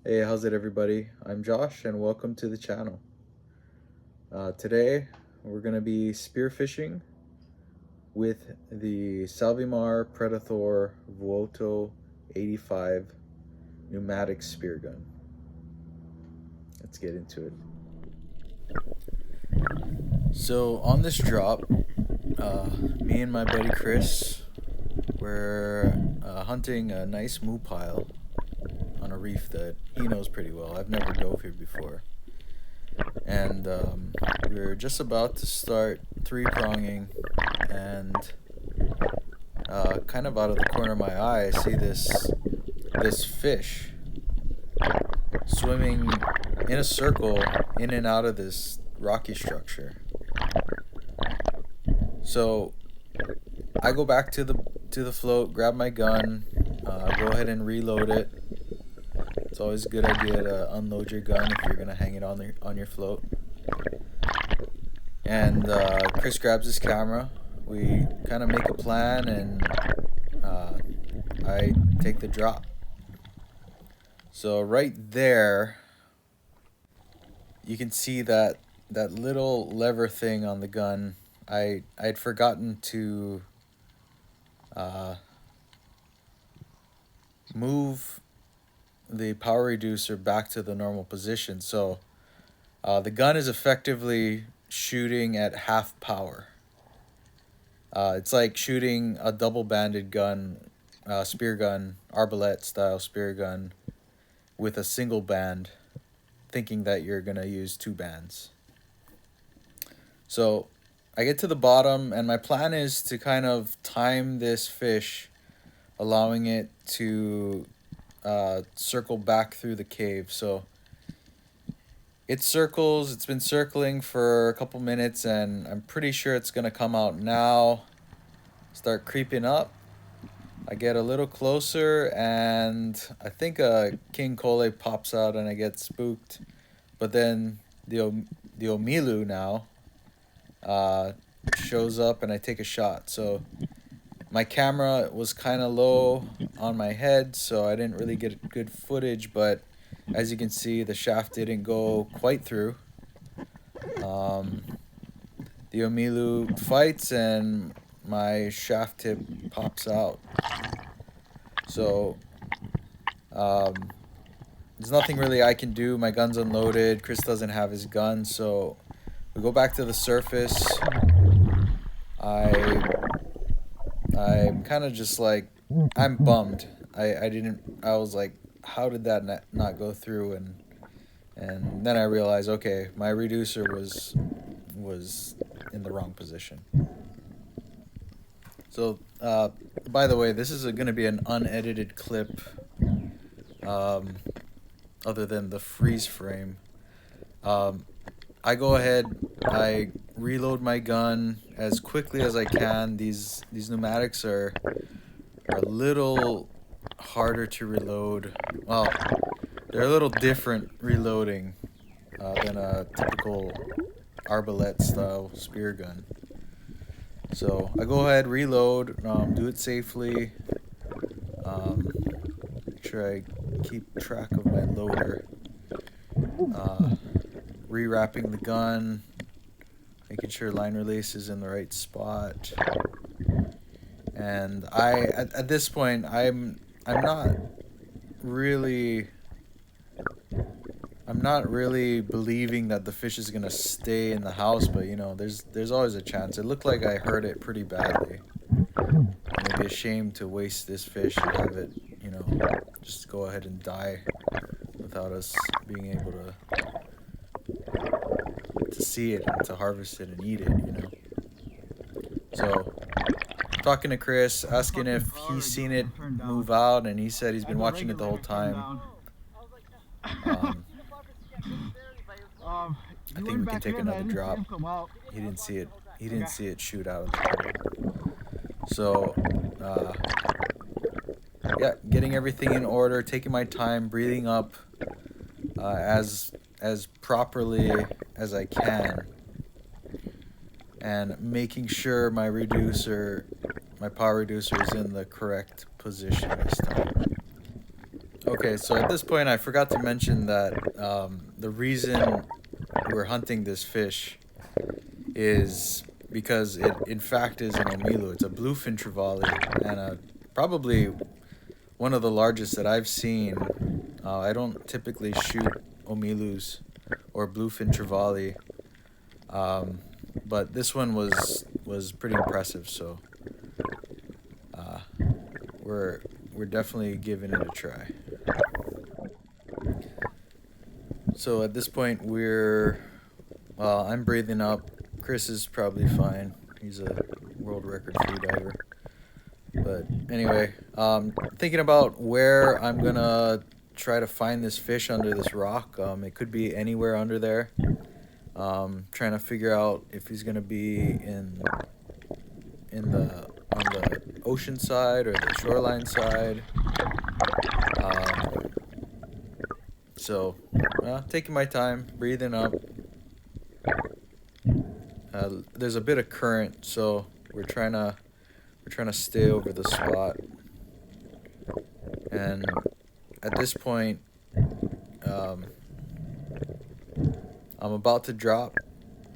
Hey, how's it everybody? I'm Josh and welcome to the channel. Today we're going to be spearfishing with the Salvimar Predathor Vuoto 85 pneumatic speargun. Let's get into it. So on this drop, me and my buddy Chris were hunting a nice moo pile on a reef that he knows pretty well. I've never dove here before. And we were just about to start three-pronging, and kind of out of the corner of my eye, I see this fish swimming in a circle in and out of this rocky structure. So I go back to the float, grab my gun, go ahead and reload it. It's always a good idea to unload your gun if you're gonna hang it on your float. And Chris grabs his camera. We kind of make a plan, and I take the drop. So right there, you can see that little lever thing on the gun. I'd forgotten to move the power reducer back to the normal position. So the gun is effectively shooting at half power. It's like shooting a double-banded gun, spear gun, arbalete style spear gun, with a single band, thinking that you're gonna use two bands. So I get to the bottom, and my plan is to kind of time this fish, allowing it to circle back through the cave. So it circles, it's been circling for a couple minutes, and I'm pretty sure it's gonna come out now, start creeping up. I get a little closer, and I think a king cole pops out, and I get spooked. But then the omilu now shows up, and I take a shot. So my camera was kind of low on my head, so I didn't really get good footage, but as you can see, the shaft didn't go quite through. The omilu fights, and my shaft tip pops out. So there's nothing really I can do. My gun's unloaded. Chris doesn't have his gun, so we go back to the surface. I'm kind of just like, I'm bummed. I was like, how did that not go through? And then I realized, okay, my reducer was in the wrong position. So by the way, this is going to be an unedited clip, other than the freeze frame. I go ahead, I reload my gun as quickly as I can. These pneumatics are a little harder to reload. Well, they're a little different reloading than a typical arbalete style spear gun. So I go ahead, reload, do it safely, make sure I keep track of my loader, rewrapping the gun, making sure line release is in the right spot. And at this point, I'm not really believing that the fish is gonna stay in the house, but you know, there's always a chance. It looked like I hurt it pretty badly. It'd be a shame to waste this fish and have it, you know, just go ahead and die without us being able to see it and to harvest it and eat it, you know. So talking to Chris, asking if he's seen it move out, and he said he's been watching it the whole time. I think we can take another drop. He didn't see it. He didn't see it shoot out of the water. So, yeah, getting everything in order, taking my time, breathing up as properly as I can, and making sure my power reducer is in the correct position this time. Okay, so at this point I forgot to mention that the reason we're hunting this fish is because it in fact is an omilu. It's a bluefin trevally, and probably one of the largest that I've seen. I don't typically shoot omilus or bluefin trevally, um, but this one was pretty impressive. So uh, we're we're definitely giving it a try. So at this point well, I'm breathing up. Chris is probably fine. He's a world record free diver. But anyway, thinking about where I'm gonna try to find this fish under this rock. It could be anywhere under there. Trying to figure out if he's gonna be in the on the ocean side or the shoreline side. Um, so, taking my time, breathing up. There's a bit of current, so we're trying to stay over the spot. And at this point, um, I'm about to drop,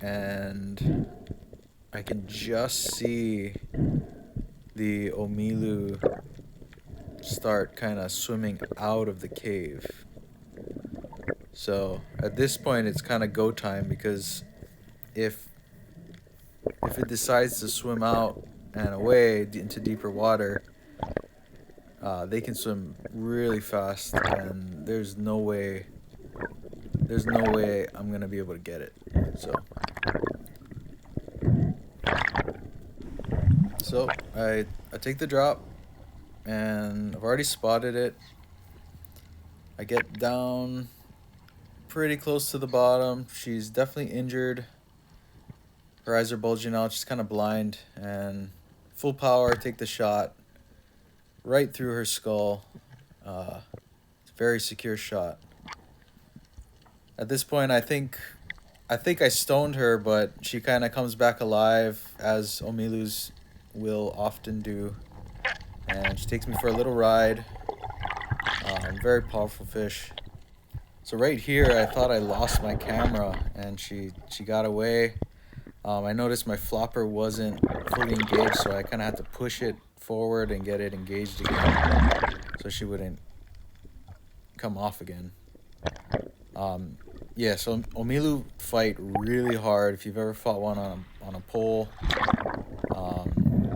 and I can just see the omilu start kind of swimming out of the cave. So at this point, it's kind of go time, because if it decides to swim out and away into deeper water, they can swim really fast, and there's no way I'm gonna be able to get it. So I take the drop, and I've already spotted it. I get down pretty close to the bottom. She's definitely injured. Her eyes are bulging out. She's kind of blind, and full power, take the shot right through her skull. It's a very secure shot. At this point, I think I stoned her, but she kind of comes back alive, as omilus will often do, and she takes me for a little ride. Very powerful fish. So right here, I thought I lost my camera, and she got away. I noticed my flopper wasn't fully engaged, so I kind of had to push it forward and get it engaged again, so she wouldn't come off again. Yeah, so omilu fight really hard. If you've ever fought one on a pole,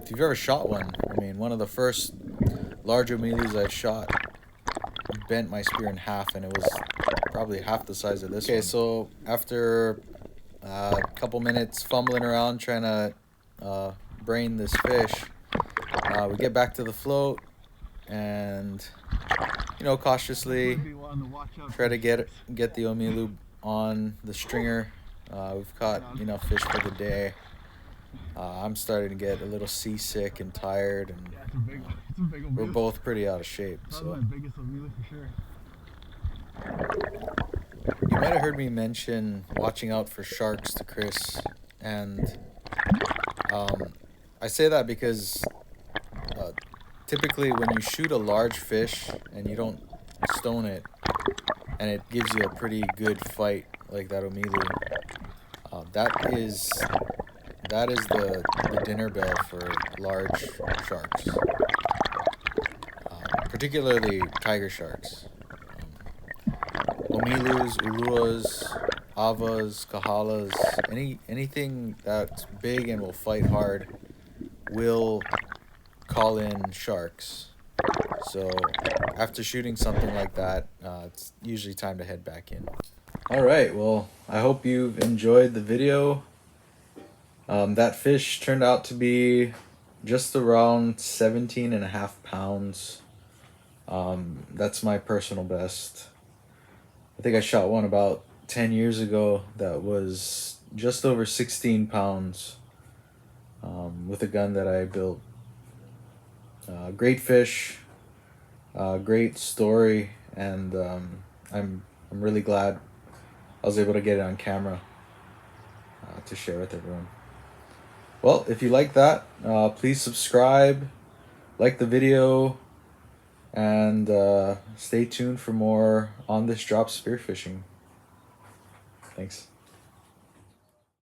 if you've ever shot one, I mean, one of the first large omilus I shot bent my spear in half, and it was probably half the size of this one. Okay, so after a couple minutes fumbling around trying to brain this fish, we get back to the float, and cautiously try to get the omilu on the stringer. We've caught enough fish for the day. I'm starting to get a little seasick and tired, and we're both pretty out of shape. So you might have heard me mention watching out for sharks to Chris, and I say that because typically when you shoot a large fish and you don't stone it, and it gives you a pretty good fight like that omilu, that is the dinner bell for large sharks, particularly tiger sharks. Omilus, uluas, avas, kahalas, anything that's big and will fight hard will call in sharks. So after shooting something like that, it's usually time to head back in. Alright, well, I hope you've enjoyed the video. That fish turned out to be just around 17.5 pounds. That's my personal best. I think I shot one about 10 years ago that was just over 16 pounds, with a gun that I built. Great fish, great story, and I'm really glad I was able to get it on camera to share with everyone. Well, if you like that, please subscribe, like the video, And stay tuned for more on this drop spearfishing. Thanks.